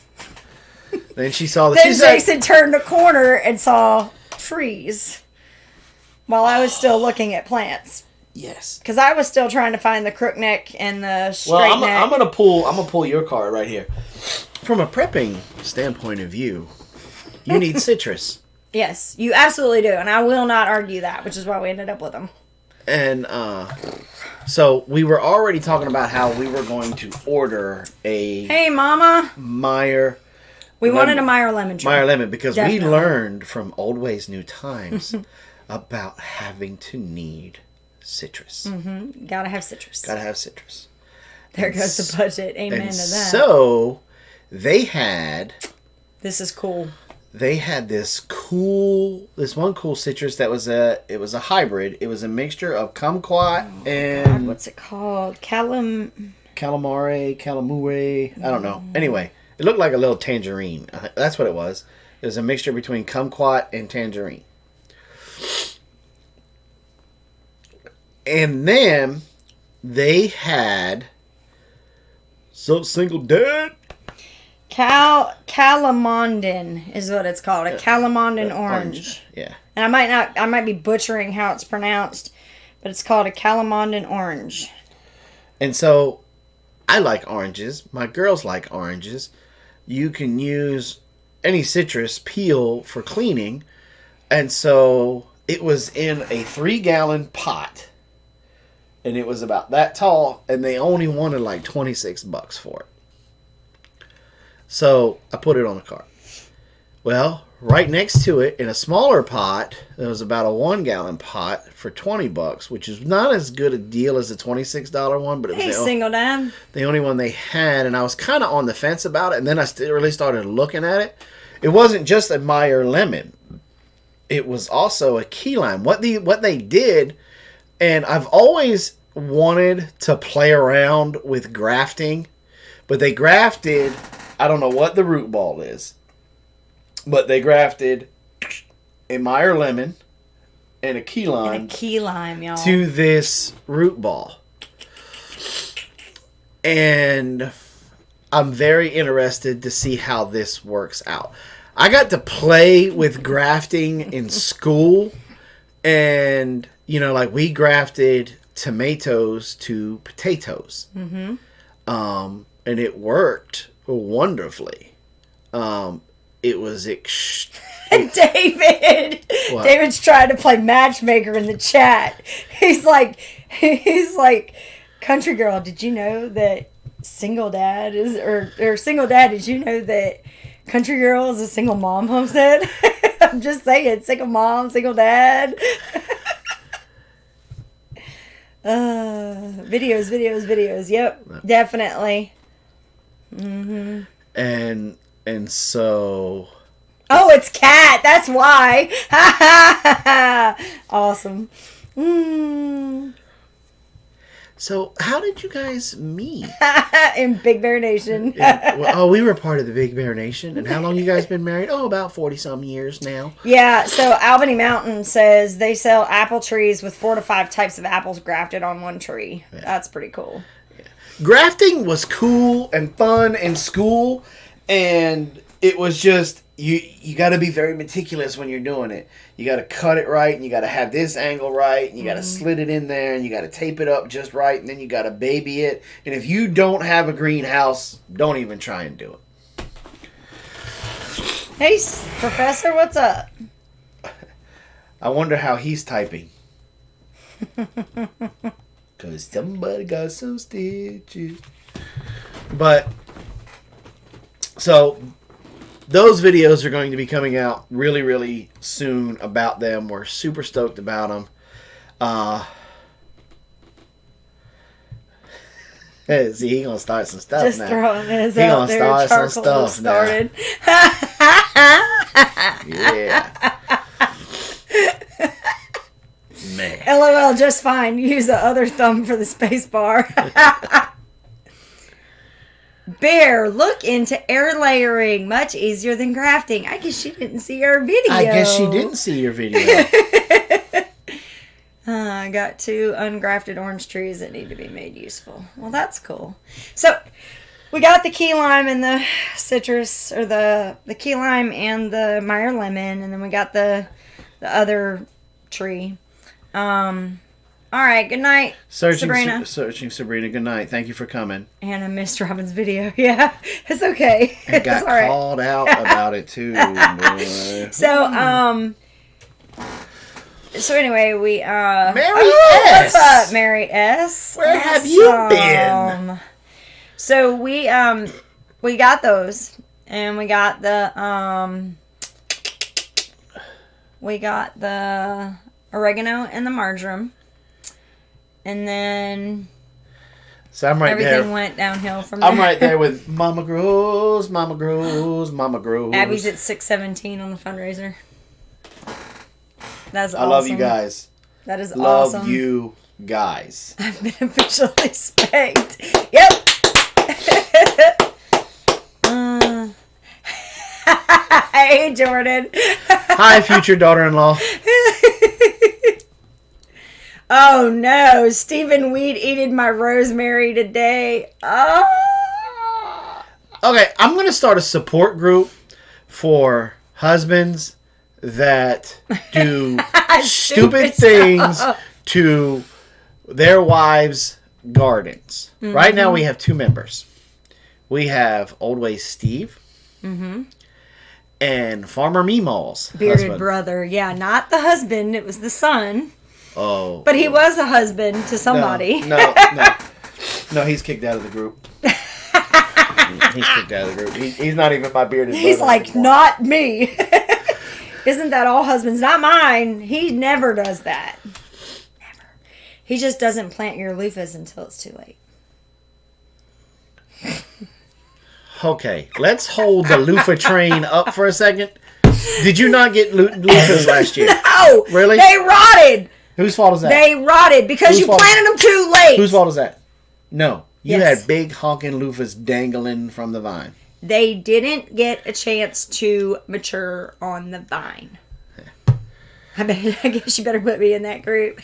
she saw the... Then Jason turned a corner and saw trees while I was still looking at plants. Yes. Because I was still trying to find the crookneck and the straight neck. I'm gonna pull your card right here. From a prepping standpoint of view, you need citrus. Yes, you absolutely do, and I will not argue that, which is why we ended up with them. And so we were already talking about how we were going to order a... Hey, Mama! Myer... We wanted a Myer lemon tree. Myer lemon, because Definitely. we learned from Old Ways, New Times about having to need citrus. Mm-hmm. Gotta have citrus. Gotta have citrus. There goes the budget. Amen to that. So, they had... This is cool. They had this one cool citrus that was it was a hybrid. It was a mixture of kumquat and... God, what's it called? Calamari. I don't know. Anyway, it looked like a little tangerine. That's what it was. It was a mixture between kumquat and tangerine. And then they had single dad. Calamondin is what it's called. A Calamondin orange. Yeah. And I might be butchering how it's pronounced, but it's called a Calamondin orange. And so I like oranges. My girls like oranges. You can use any citrus peel for cleaning. And so it was in a 3-gallon pot. And it was about that tall, and they only wanted like $26 for it. So I put it on the cart. Well, right next to it, in a smaller pot, there was about a 1-gallon pot for $20, which is not as good a deal as the $26 one, but it was the only one they had, and I was kind of on the fence about it. And then I really started looking at it. It wasn't just a Myer lemon; it was also a key lime. What they did. And I've always wanted to play around with grafting, but they grafted, I don't know what the root ball is, but they grafted a Myer lemon and a key lime, y'all, to this root ball. And I'm very interested to see how this works out. I got to play with grafting in school, and... like we grafted tomatoes to potatoes. Mm-hmm. And it worked wonderfully. It was... David's trying to play matchmaker in the chat. He's like, country girl, did you know that single dad is... Or single dad, did you know that country girl is a single mom homestead? I'm just saying, single mom, single dad... videos. Yep, definitely. Mm-hmm. And so... Oh, it's Cat. That's why. Awesome. So, how did you guys meet? In Big Bear Nation. We were part of the Big Bear Nation. And how long you guys been married? Oh, about 40-some years now. Yeah, so Albany Mountain says they sell apple trees with 4 to 5 types of apples grafted on one tree. Yeah. That's pretty cool. Yeah. Grafting was cool and fun in school. And it was just... You got to be very meticulous when you're doing it. You got to cut it right, and you got to have this angle right, and you got to slit it in there, and you got to tape it up just right, and then you got to baby it. And if you don't have a greenhouse, don't even try and do it. Hey, Professor, what's up? I wonder how he's typing. Because somebody got some stitches. But, so... those videos are going to be coming out really, really soon about them. We're super stoked about them. See, he gonna start some stuff Just now. throwing this He out gonna there. start some Charcoal stuff now. started. Yeah. Man. LOL, just fine. Use the other thumb for the space bar. Bear, look into air layering. Much easier than grafting. I guess she didn't see our video. I guess she didn't see your video. I got 2 ungrafted orange trees that need to be made useful. Well, that's cool. So, we got the key lime and the citrus, or the key lime and the Myer lemon, and then we got the other tree. All right, good night, Sabrina. Searching Sabrina, good night. Thank you for coming. And I missed Robin's video. Yeah, it's okay. And got It's all right. called out about it too, boy. So anyway, we Mary what's S. up, Mary S? Where have you been? So we got those, and we got the oregano and the marjoram, and then So I'm right everything there. went downhill from there. I'm right there with Mama Grows, Mama Grows, Mama Grows. Abby's at 617 on the fundraiser. That's awesome. I love you guys. That is Love awesome. you guys. I've been officially spanked. Yep. Hey, Jordan. Hi, future daughter-in-law. Oh no, Stephen Weed eated my rosemary today. Oh. Okay, I'm going to start a support group for husbands that do stupid things to their wives' gardens. Mm-hmm. Right now we have 2 members. We have Old Ways Steve and Farmer Meemaw's Bearded husband. brother. Yeah, not the husband. It was the son. Oh. But he was a husband to somebody. No, he's kicked out of the group. He's kicked out of the group. He's not even my bearded brother. He's like, anymore. not me. Isn't that all husbands? Not mine. He never does that. Never. He just doesn't plant your loofahs until it's too late. Okay, let's hold the loofah train up for a second. Did you not get loofahs last year? No! Really? They rotted! Whose fault is that? They rotted because Whose you fault? planted them too late. Whose fault is that? No. You Yes. had big honking loofahs dangling from the vine. They didn't get a chance to mature on the vine. I guess you better put me in that group.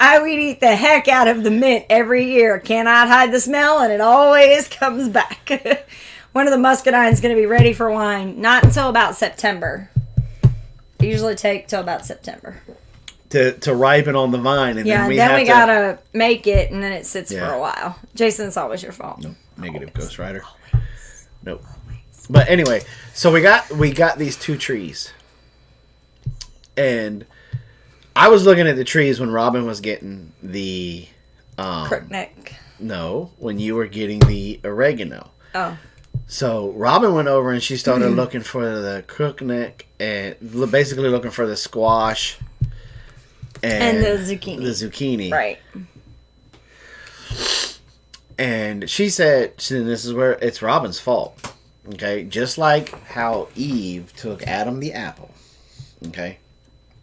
I would eat the heck out of the mint every year. Cannot hide the smell, and it always comes back. One of the muscadines is going to be ready for wine. Not until about September. Usually take till about September. To ripen on the vine. And Yeah, then and then we to... gotta make it, and then it sits Yeah. for a while. Jason, it's always your fault. No, negative Ghost Rider. Nope. But anyway, so we got these 2 trees. And I was looking at the trees when Robin was getting the Crookneck. No, when you were getting the oregano. Oh. So Robin went over and she started looking for the crookneck and basically looking for the squash And the zucchini. The zucchini. Right. And she said, this is where it's Robin's fault. Okay? Just like how Eve took Adam the apple. Okay?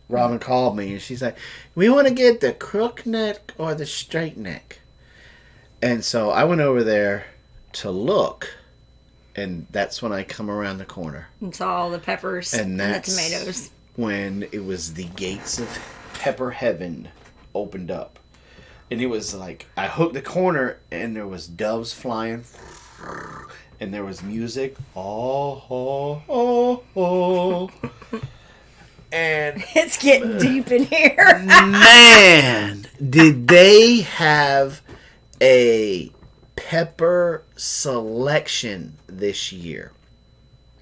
Robin called me and she's like, we want to get the crook neck or the straight neck. And so I went over there to look. And that's when I come around the corner. And saw all the peppers and the tomatoes. When it was the gates of pepper heaven opened up. And it was like, I hooked the corner and there was doves flying. And there was music. Oh, oh, oh, oh. And it's getting deep in here. Man, did they have a pepper selection this year.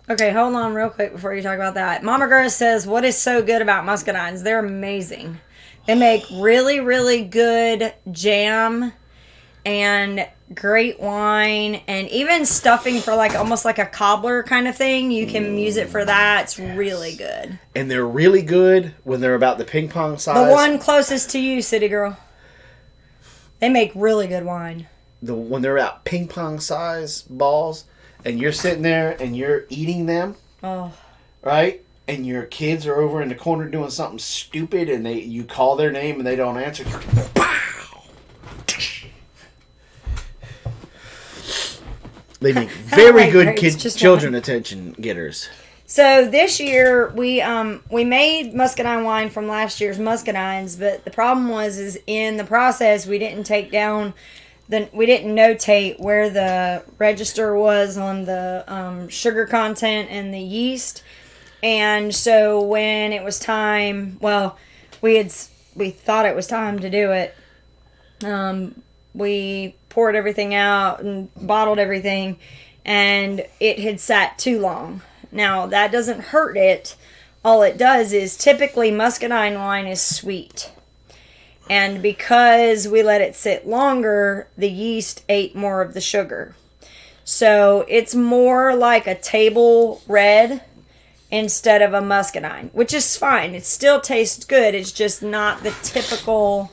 Okay, hold on real quick before you talk about that. Mama Girl says, what is so good about muscadines? They're amazing. They make really, really good jam and great wine and even stuffing for like almost like a cobbler kind of thing. You can use it for that. It's really good. And they're really good when they're about the ping pong size. The one closest to you, City Girl. They make really good wine. when they're out ping pong size balls, and you're sitting there and you're eating them, right? And your kids are over in the corner doing something stupid, and you call their name and they don't answer. They make very good children attention getters. So this year we made muscadine wine from last year's muscadines, but the problem is in the process we didn't take down we didn't notate where the register was on the sugar content and the yeast, and so when it was time, we thought it was time to do it. We poured everything out and bottled everything, and it had sat too long. Now, that doesn't hurt it. All it does is typically muscadine wine is sweet. And because we let it sit longer, the yeast ate more of the sugar. So it's more like a table red instead of a muscadine, which is fine. It still tastes good. It's just not the typical,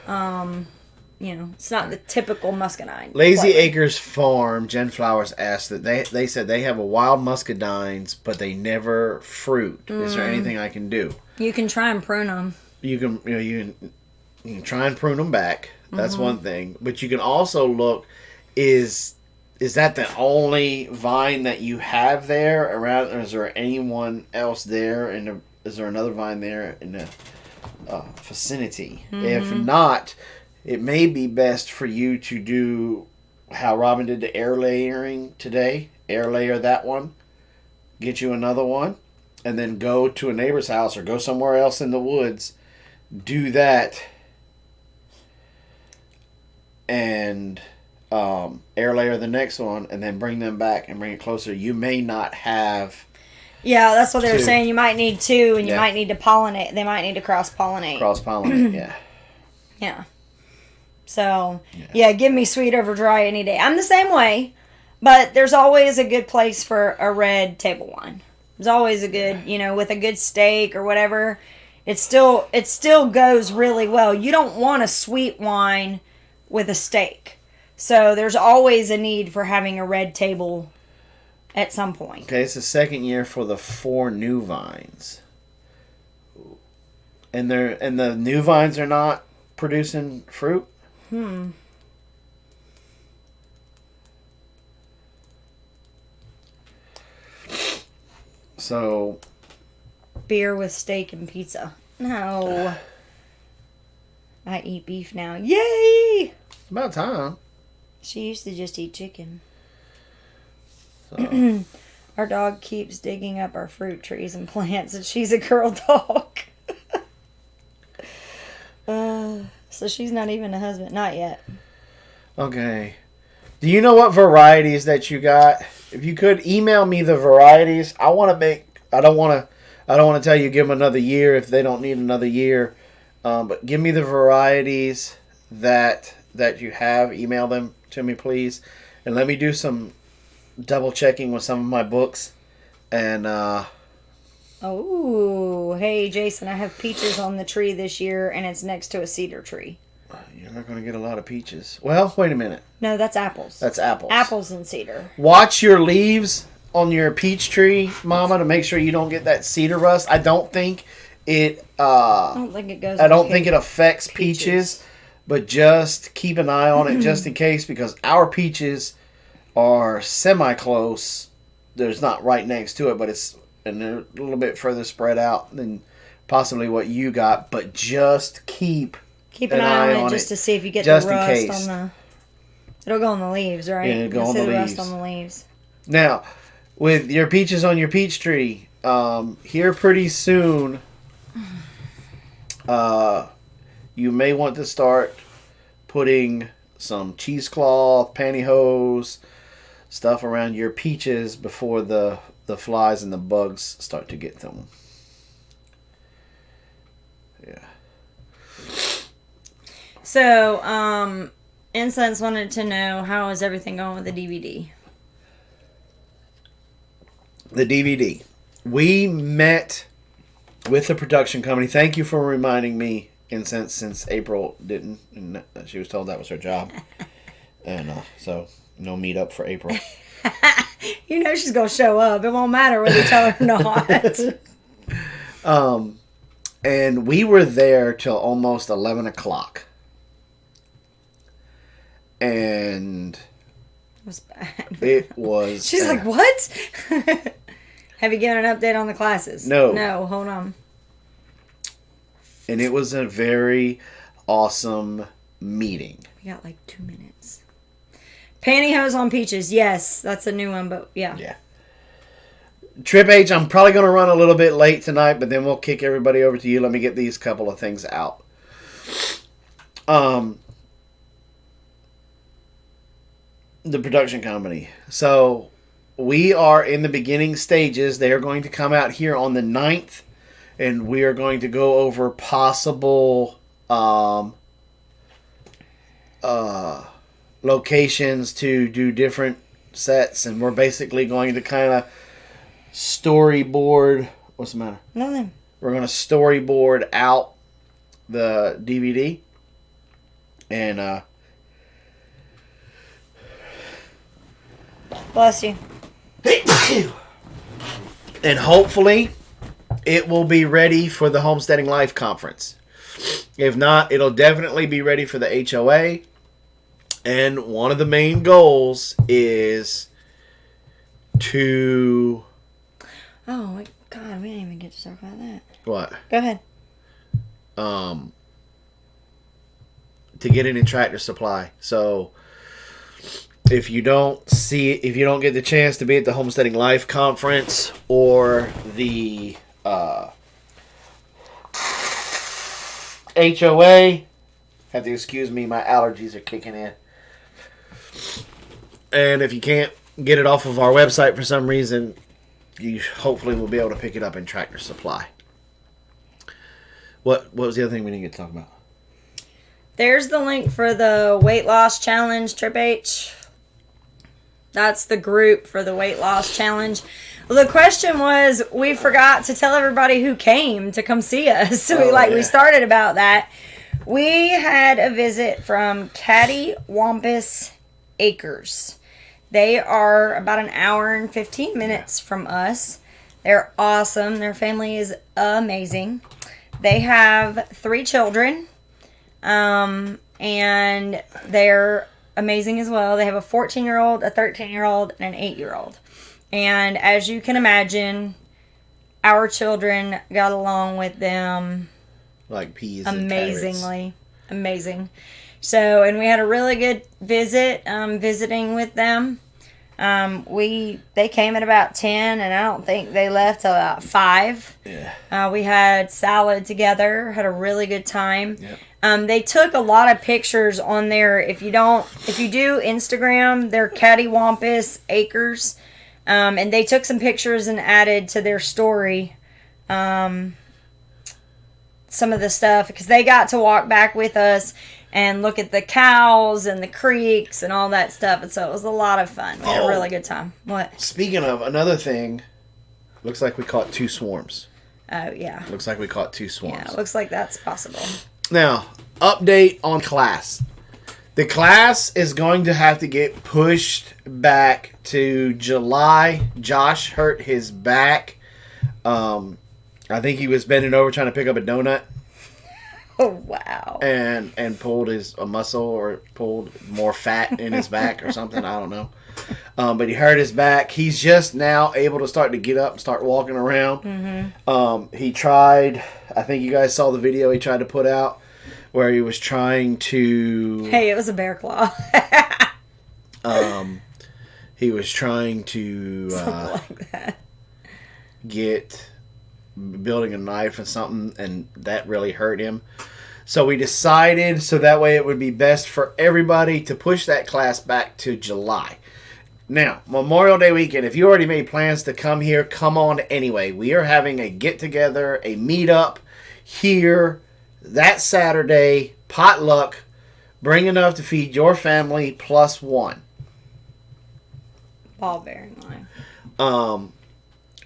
it's not the typical muscadine. Lazy Acres Farm, Jen Flowers asked that they said they have a wild muscadines, but they never fruit. Is there anything I can do? You can try and prune them. You can try and prune them back. That's one thing. But you can also look, is that the only vine that you have there around? Or is there anyone else there? And is there another vine there in the vicinity? If not, it may be best for you to do how Robin did the air layering today. Air layer that one. Get you another one. And then go to a neighbor's house or go somewhere else in the woods. Do that. And air layer the next one. And then bring them back and bring it closer. You may not have... Yeah, that's what they were saying. You might need two, and you might need to pollinate. They might need to cross-pollinate. Cross-pollinate, yeah. Yeah. So, give me sweet over dry any day. I'm the same way, but there's always a good place for a red table wine. There's always a good, with a good steak or whatever. It still goes really well. You don't want a sweet wine with a steak. So there's always a need for having a red table at some point. Okay, it's the second year for the 4 new vines. And the new vines are not producing fruit? So... Beer with steak and pizza. No. I eat beef now. Yay! It's about time. She used to just eat chicken. So. Our dog keeps digging up our fruit trees and plants, and she's a girl dog. So she's not even a husband. Not yet. Okay. Do you know what varieties that you got? If you could email me the varieties, I don't want to tell you give them another year if they don't need another year. But give me the varieties that you have. Email them to me, please. And let me do some double checking with some of my books. And oh, hey Jason, I have peaches on the tree this year, and it's next to a cedar tree. You're not going to get a lot of peaches. Well, wait a minute. No, that's apples. That's apples. Apples and cedar. Watch your leaves on your peach tree, Mama, to make sure you don't get that cedar rust. I don't think it. I don't think it goes. I don't think it affects peaches, but just keep an eye on it just in case, because our peaches are semi-close. There's not right next to it, but they're a little bit further spread out than possibly what you got. But just keep an eye on it just to see if you get the rust on the. It'll go on the leaves, right? Yeah, it'll go on the leaves. Rust on the leaves. Now, with your peaches on your peach tree, here pretty soon, you may want to start putting some cheesecloth, pantyhose, stuff around your peaches before the flies and the bugs start to get them. Yeah. So, Incense wanted to know, how is everything going with the DVD? The DVD. We met with the production company. Thank you for reminding me, Incense, since April didn't. And she was told that was her job. And so no meetup for April. You know she's gonna show up. It won't matter whether you tell her or not. And we were there till almost 11 o'clock. And It was bad. it was... She's like, what? Have you given an update on the classes? No. No, hold on. And it was a very awesome meeting. We got like 2 minutes. Pantyhose on peaches. Yes, that's a new one, but yeah. Yeah. Trip H, I'm probably going to run a little bit late tonight, but then we'll kick everybody over to you. Let me get these couple of things out. The production company. So we are in the beginning stages. They are going to come out here on the 9th, and we are going to go over possible locations to do different sets, and we're basically going to kind of storyboard. What's the matter? Nothing. We're going to storyboard out the DVD, and Bless you. and hopefully it will be ready for the Homesteading Life Conference. If not, it'll definitely be ready for the HOA. And one of the main goals is to... Oh, my God. We didn't even get to talk about that. What? Go ahead. To get it in Tractor Supply. So if you don't get the chance to be at the Homesteading Life Conference or the HOA, have to excuse me, my allergies are kicking in. And if you can't get it off of our website for some reason, you hopefully will be able to pick it up in Tractor Supply. What was the other thing we didn't get to talk about? There's the link for the weight loss challenge, Trip H. That's the group for the weight loss challenge. Well, the question was, we forgot to tell everybody who came to come see us. So we started about that. We had a visit from Cattywampus Acres. They are about an hour and 15 minutes from us. They're awesome. Their family is amazing. They have 3 children. And they're amazing as well. They have a 14-year-old, a 13-year-old, and an 8-year-old. And as you can imagine, our children got along with them like peas amazingly. Amazing. So, and we had a really good visit, visiting with them. They came at about 10, and I don't think they left till about 5. Yeah. We had salad together, had a really good time. Yep. They took a lot of pictures on there. If you do Instagram, they're Cattywampus Acres. And they took some pictures and added to their story some of the stuff, because they got to walk back with us and look at the cows and the creeks and all that stuff. And so it was a lot of fun. We had a really good time. What? Speaking of another thing, looks like we caught 2 swarms. Oh, yeah. Looks like we caught 2 swarms. Yeah, looks like that's possible. Now, update on class. The class is going to have to get pushed back to July. Josh hurt his back. I think he was bending over trying to pick up a donut. Oh, wow. And pulled a muscle or pulled more fat in his back or something. I don't know. But he hurt his back. He's just now able to start to get up and start walking around. Mm-hmm. He tried, I think you guys saw the video he tried to put out where he was trying to... Hey, it was a bear claw. He was trying to Something like that. building a knife and something, and that really hurt him. So we decided, so that way it would be best for everybody, to push that class back to July. Now, Memorial Day weekend, if you already made plans to come here, come on anyway. We are having a get-together, a meet-up here that Saturday, potluck. Bring enough to feed your family plus 1. Ball bearing line.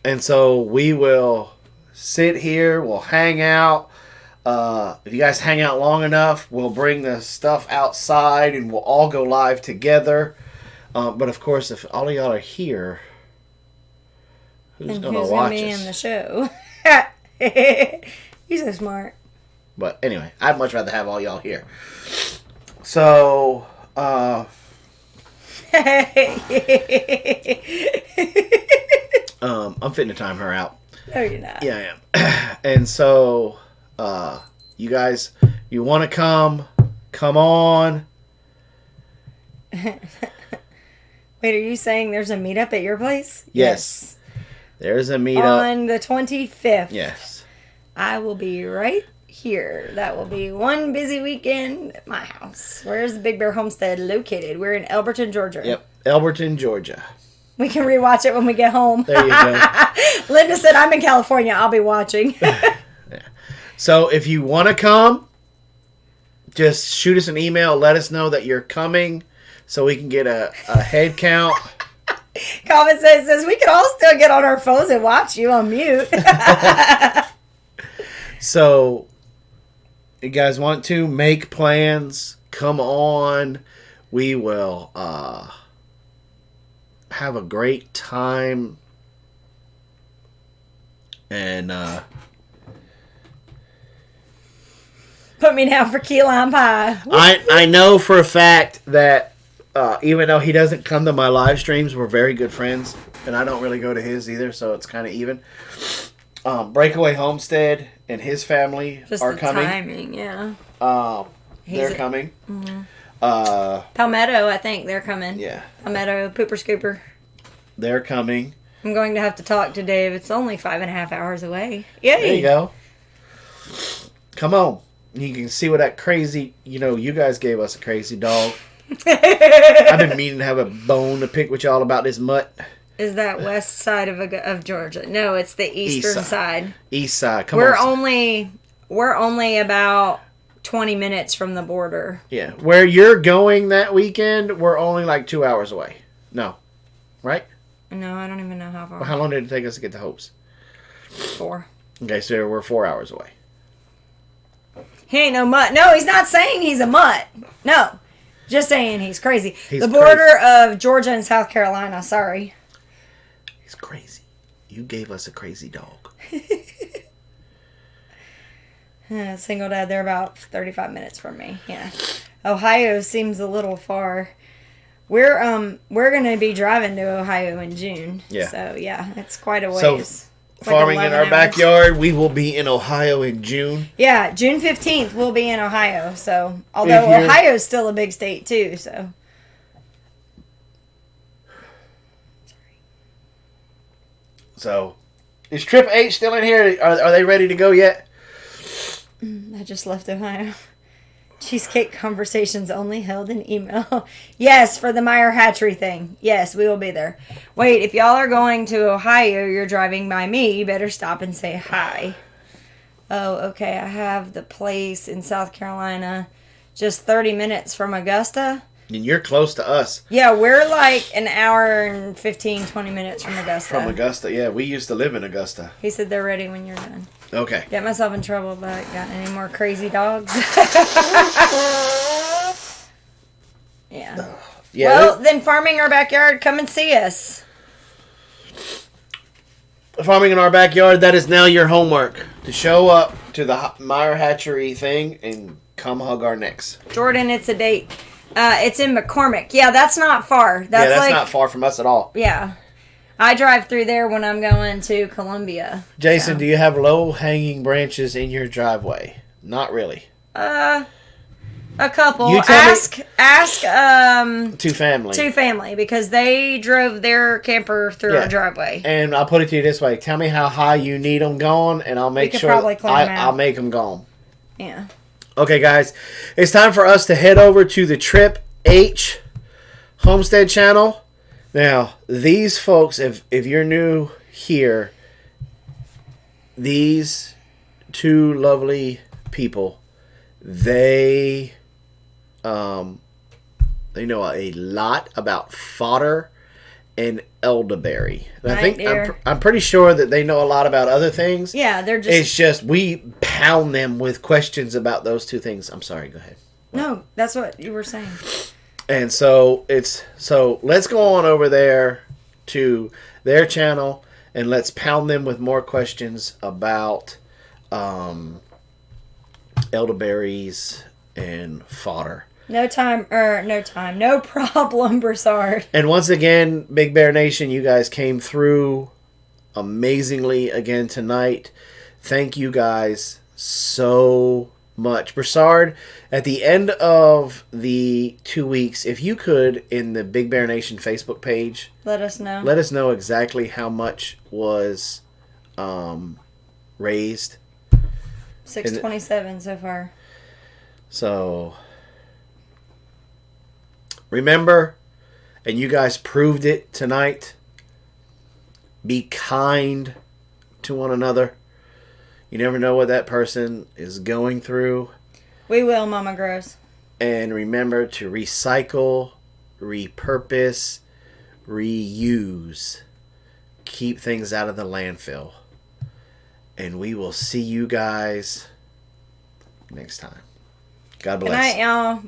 And so we will sit here, we'll hang out. If you guys hang out long enough, we'll bring the stuff outside and we'll all go live together. But of course, if all of y'all are here, who's going to watch us? Who's going to be in the show? You're so smart. But anyway, I'd much rather have all y'all here. So, I'm fitting to time her out. No, you're not. Yeah, I am. And so, you guys, you want to come on. Wait, are you saying there's a meetup at your place? Yes. There's a meetup. On the 25th. Yes. I will be right here. That will be one busy weekend at my house. Where's the Big Bear Homestead located? We're in Elberton, Georgia. Yep, Elberton, Georgia. We can rewatch it when we get home. There you go. Linda said, I'm in California. I'll be watching. Yeah. So if you want to come, just shoot us an email. Let us know that you're coming so we can get a head count. Comment says we can all still get on our phones and watch you on mute. So, you guys want to make plans? Come on. We will have a great time. And put me down for key lime pie. I know for a fact that even though he doesn't come to my live streams, we're very good friends. And I don't really go to his either, so it's kind of even. Breakaway Homestead and his family are coming. Timing, yeah. They're coming. Mm-hmm. Palmetto, I think they're coming. Yeah. Palmetto, Pooper Scooper. They're coming. I'm going to have to talk to Dave. It's only 5.5 hours away. Yay! There you go. Come on. You can see what that crazy, you guys gave us a crazy dog. I've been meaning to have a bone to pick with y'all about this mutt. Is that west side of Georgia? No, it's the eastern side. East side. We're only about 20 minutes from the border. Yeah. Where you're going that weekend, we're only like 2 hours away. No. Right? No, I don't even know how far. Well, how long did it take us to get to Hopes? 4. Okay, so we're 4 hours away. He ain't no mutt. No, he's not saying he's a mutt. No. Just saying he's crazy. He's the border of Georgia and South Carolina. Sorry. He's crazy. You gave us a crazy dog. Single dad, they're about 35 minutes from me. Yeah. Ohio seems a little far. We're going to be driving to Ohio in June. Yeah. So yeah, it's quite a ways. So, farming in our backyard, we will be in Ohio in June. Yeah, June 15th we'll be in Ohio. So, although Ohio's still a big state too, so. So, is Trip H still in here? Are they ready to go yet? I just left Ohio. Cheesecake conversations only held in email. Yes, for the Myer Hatchery thing. Yes, we will be there. Wait, if y'all are going to Ohio, you're driving by me, you better stop and say hi. Oh, okay. I have the place in South Carolina, just 30 minutes from Augusta. And you're close to us. Yeah, we're like an hour and 15, 20 minutes from Augusta. From Augusta, yeah. We used to live in Augusta. He said they're ready when you're done. Okay. Get myself in trouble, but got any more crazy dogs? Yeah. Well, then farming our backyard, come and see us. Farming in our backyard, that is now your homework. To show up to the Myer Hatchery thing and come hug our necks. Jordan, it's a date. It's in McCormick. Yeah, that's not far. That's not far from us at all. Yeah. I drive through there when I'm going to Columbia. Jason, do you have low-hanging branches in your driveway? Not really. A couple. Ask Two family because they drove their camper through our driveway. And I'll put it to you this way: tell me how high you need them gone, and I'll make sure I'll make them gone. Yeah. Okay, guys, it's time for us to head over to the Trip H Homestead channel. Now, these folks, if you're new here, these two lovely people, they know a lot about fodder and elderberry. And I Night think deer. I'm pretty sure that they know a lot about other things. Yeah, they're just... It's just we pound them with questions about those two things. I'm sorry, go ahead. No, that's what you were saying. And so let's go on over there to their channel and let's pound them with more questions about elderberries and fodder. No problem, Broussard. And once again, Big Bear Nation, you guys came through amazingly again tonight. Thank you guys so much. Broussard, at the end of the 2 weeks, if you could, in the Big Bear Nation Facebook page, Let us know. let us know exactly how much was raised. 627 so far. So, remember, and you guys proved it tonight, be kind to one another. You never know what that person is going through. We will, Mama Grows. And remember to recycle, repurpose, reuse. Keep things out of the landfill. And we will see you guys next time. God bless. Good night, y'all.